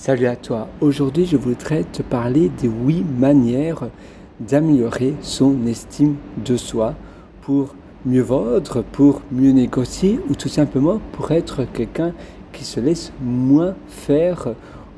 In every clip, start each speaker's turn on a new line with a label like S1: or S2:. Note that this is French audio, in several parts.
S1: Salut à toi, aujourd'hui je voudrais te parler des 8 manières d'améliorer son estime de soi pour mieux vendre, pour mieux négocier ou tout simplement pour être quelqu'un qui se laisse moins faire,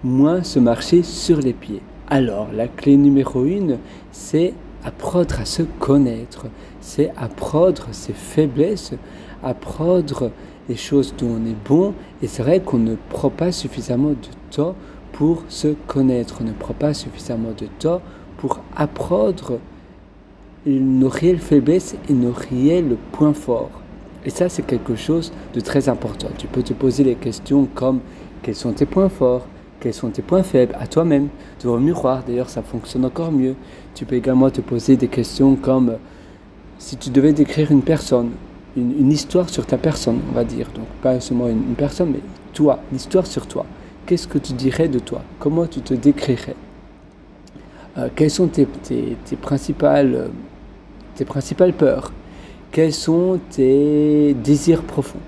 S1: moins se marcher sur les pieds. Alors la clé numéro 1, c'est apprendre à se connaître, c'est apprendre ses faiblesses, apprendre les choses dont on est bon, et c'est vrai qu'on ne prend pas suffisamment de temps pour se connaître, on ne prend pas suffisamment de temps pour apprendre nos réelles faiblesses et nos réels points forts. Et ça, c'est quelque chose de très important. Tu peux te poser des questions comme quels sont tes points forts, quels sont tes points faibles à toi-même, devant le miroir. D'ailleurs, ça fonctionne encore mieux. Tu peux également te poser des questions comme si tu devais décrire une personne, une histoire sur ta personne, on va dire. Donc, pas seulement une personne, mais toi, l'histoire sur toi. Qu'est-ce que tu dirais de toi? Comment tu te décrirais? Quelles sont tes principales peurs? Quels sont tes désirs profonds?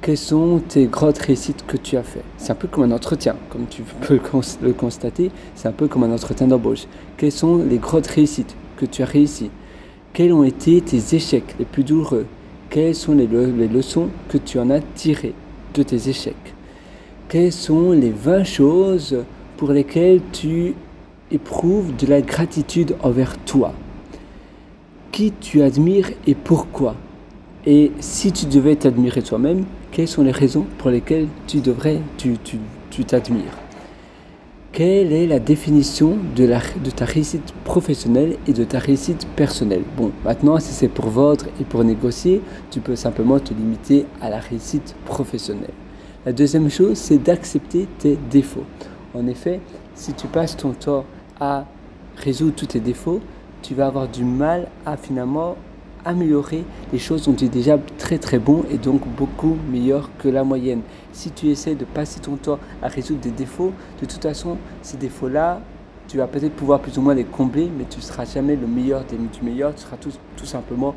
S1: Quelles sont tes grandes réussites que tu as fait? C'est un peu comme un entretien, comme tu peux le constater, c'est un peu comme un entretien d'embauche. Quelles sont les grandes réussites que tu as réussies? Quels ont été tes échecs les plus douloureux? Quelles sont les leçons que tu en as tirées de tes échecs? Quelles sont les 20 choses pour lesquelles tu éprouves de la gratitude envers toi? Qui tu admires et pourquoi? Et si tu devais t'admirer toi-même, quelles sont les raisons pour lesquelles tu t'admires? Quelle est la définition de ta réussite professionnelle et de ta réussite personnelle? Bon, maintenant, si c'est pour vendre et pour négocier, tu peux simplement te limiter à la réussite professionnelle. La deuxième chose, c'est d'accepter tes défauts. En effet, si tu passes ton temps à résoudre tous tes défauts, tu vas avoir du mal à finalement améliorer les choses dont tu es déjà très très bon et donc beaucoup meilleur que la moyenne. Si tu essaies de passer ton temps à résoudre des défauts, de toute façon, ces défauts-là, tu vas peut-être pouvoir plus ou moins les combler, mais tu ne seras jamais le meilleur du meilleur, tu seras tout simplement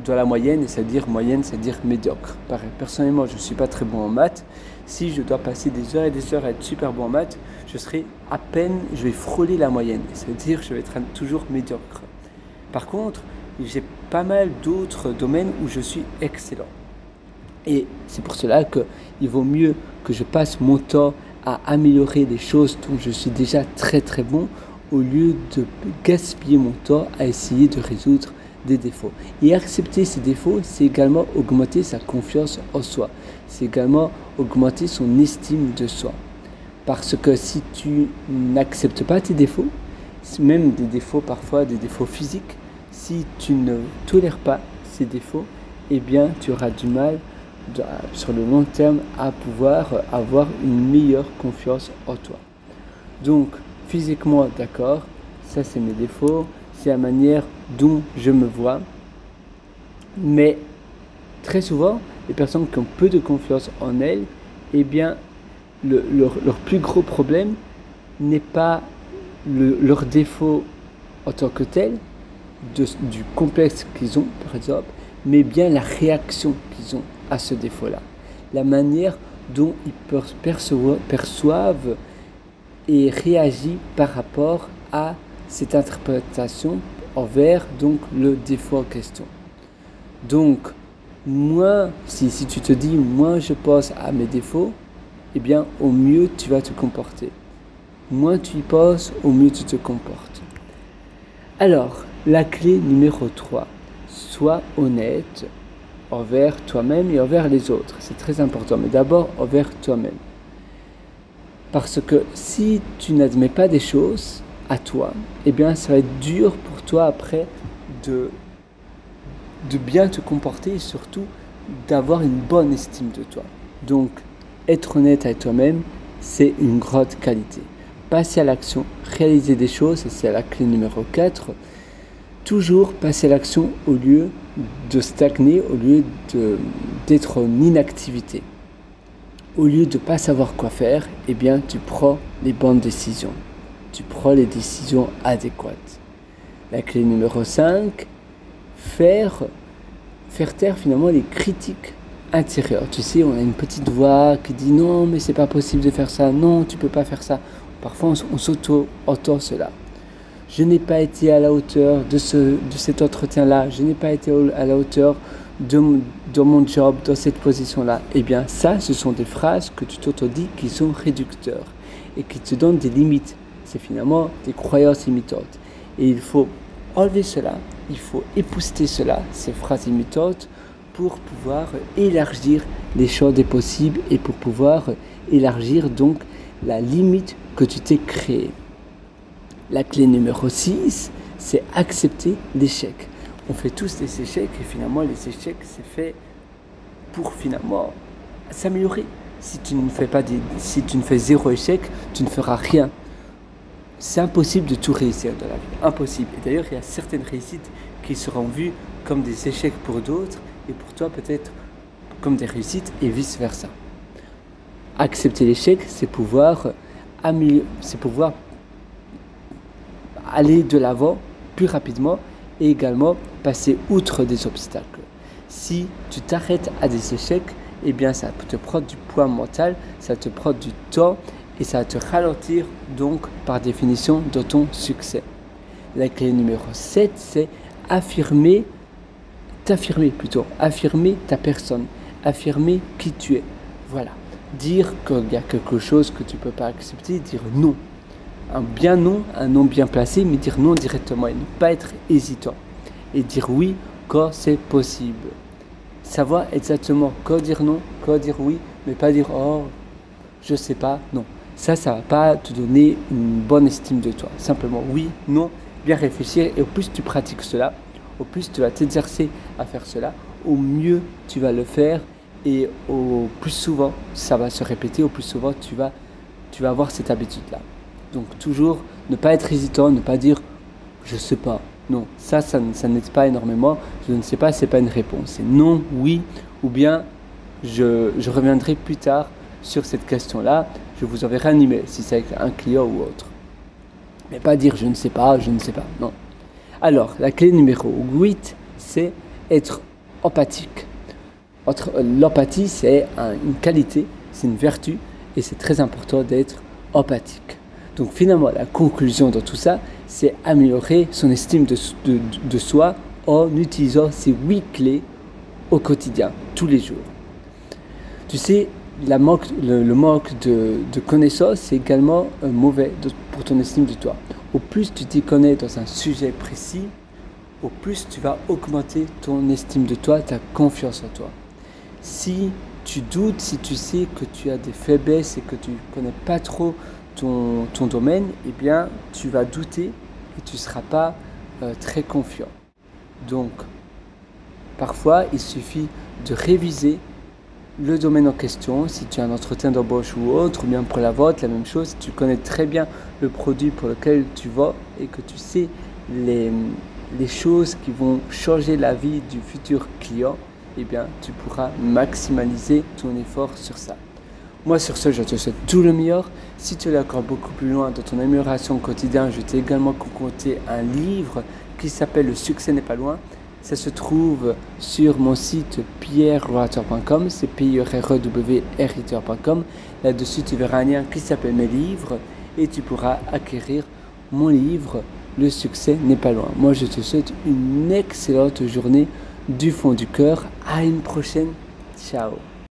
S1: dans la moyenne, et moyenne, c'est-à-dire médiocre. Pareil, personnellement, je ne suis pas très bon en maths. Si je dois passer des heures et des heures à être super bon en maths, je vais frôler la moyenne, c'est-à-dire je vais être toujours médiocre. Par contre, j'ai pas mal d'autres domaines où je suis excellent. Et c'est pour cela qu'il vaut mieux que je passe mon temps à améliorer les choses dont je suis déjà très très bon, au lieu de gaspiller mon temps à essayer de résoudre des défauts. Et accepter ces défauts, c'est également augmenter sa confiance en soi. C'est également augmenter son estime de soi. Parce que si tu n'acceptes pas tes défauts, même des défauts parfois, des défauts physiques, si tu ne tolères pas ces défauts, eh bien tu auras du mal sur le long terme à pouvoir avoir une meilleure confiance en toi. Donc physiquement, d'accord, ça c'est mes défauts, c'est la manière dont je me vois. Mais très souvent, les personnes qui ont peu de confiance en elles, eh bien, leur plus gros problème n'est pas leur défaut en tant que tel, du complexe qu'ils ont, par exemple, mais bien la réaction qu'ils ont à ce défaut-là. La manière dont ils perçoivent et réagissent par rapport à cette interprétation envers donc le défaut en question. Donc, si tu te dis moins je pense à mes défauts, eh bien au mieux tu vas te comporter. Moins tu y penses, au mieux tu te comportes. Alors, la clé numéro 3, sois honnête envers toi-même et envers les autres. C'est très important, mais d'abord envers toi-même. Parce que si tu n'admets pas des choses à toi, eh bien ça va être dur pour toi après de bien te comporter et surtout d'avoir une bonne estime de toi. Donc, être honnête avec toi-même, c'est une grande qualité. Passer à l'action, réaliser des choses, et c'est la clé numéro 4. Toujours passer à l'action au lieu de stagner, au lieu d'être en inactivité. Au lieu de ne pas savoir quoi faire, eh bien tu prends les bonnes décisions. Tu prends les décisions adéquates. La clé numéro 5, faire taire finalement les critiques intérieur. Tu sais, on a une petite voix qui dit non, mais c'est pas possible de faire ça, non, tu peux pas faire ça. Parfois, on s'auto-entend cela. Je n'ai pas été à la hauteur de cet entretien-là, je n'ai pas été à la hauteur de mon job, dans cette position-là. Eh bien, ça, ce sont des phrases que tu t'auto-dis qui sont réducteurs et qui te donnent des limites. C'est finalement des croyances limitantes. Et il faut enlever cela, il faut épousseter cela, ces phrases limitantes, pour pouvoir élargir les champs des possibles et pour pouvoir élargir donc la limite que tu t'es créée. La clé numéro 6, c'est accepter l'échec. On fait tous des échecs et finalement les échecs c'est fait pour finalement s'améliorer. Si tu ne fais 0 échec, tu ne feras rien. C'est impossible de tout réussir dans la vie, impossible. Et d'ailleurs, il y a certaines réussites qui seront vues comme des échecs pour d'autres et pour toi peut-être comme des réussites et vice-versa. Accepter l'échec, c'est pouvoir aller de l'avant plus rapidement et également passer outre des obstacles. Si tu t'arrêtes à des échecs, eh bien ça peut te prendre du poids mental, ça te prend du temps et ça va te ralentir donc par définition de ton succès. La clé numéro 7, c'est affirmer ta personne, affirmer qui tu es. Voilà, dire qu'il y a quelque chose que tu ne peux pas accepter, dire non. Un non bien placé, mais dire non directement et ne pas être hésitant. Et dire oui quand c'est possible. Savoir exactement quand dire non, quand dire oui, mais pas dire oh, je sais pas, non. Ça va pas te donner une bonne estime de toi. Simplement oui, non, bien réfléchir et au plus tu pratiques cela, au plus tu vas t'exercer à faire cela, au mieux tu vas le faire et au plus souvent ça va se répéter, au plus souvent tu vas avoir cette habitude-là. Donc toujours ne pas être hésitant, ne pas dire je sais pas. Non, ça n'aide pas énormément. Je ne sais pas, c'est pas une réponse. C'est non, oui, ou bien je reviendrai plus tard sur cette question-là. Je vous enverrai un email si c'est avec un client ou autre. Mais pas dire je ne sais pas, non. Alors, la clé numéro 8, c'est être empathique. L'empathie, c'est une qualité, c'est une vertu et c'est très important d'être empathique. Donc finalement, la conclusion de tout ça, c'est améliorer son estime de soi en utilisant ces 8 clés au quotidien, tous les jours. Tu sais, le manque de connaissances, c'est également mauvais pour ton estime de toi. Au plus tu t'y connais dans un sujet précis, au plus tu vas augmenter ton estime de toi, ta confiance en toi. Si tu doutes, si tu sais que tu as des faiblesses et que tu ne connais pas trop ton domaine, eh bien, tu vas douter et tu ne seras pas très confiant. Donc, parfois, il suffit de réviser le domaine en question. Si tu as un entretien d'embauche ou autre, ou bien pour la vente, la même chose. Si tu connais très bien le produit pour lequel tu vas et que tu sais les choses qui vont changer la vie du futur client, eh bien, tu pourras maximaliser ton effort sur ça. Moi, sur ce, je te souhaite tout le meilleur. Si tu es encore beaucoup plus loin dans ton amélioration au quotidien, je t'ai également concocté un livre qui s'appelle « Le succès n'est pas loin ». Ça se trouve sur mon site pierreroator.com, c'est pierreroator.com. Là-dessus, tu verras un lien qui s'appelle « Mes livres » et tu pourras acquérir mon livre « Le succès n'est pas loin ». Moi, je te souhaite une excellente journée du fond du cœur. À une prochaine. Ciao.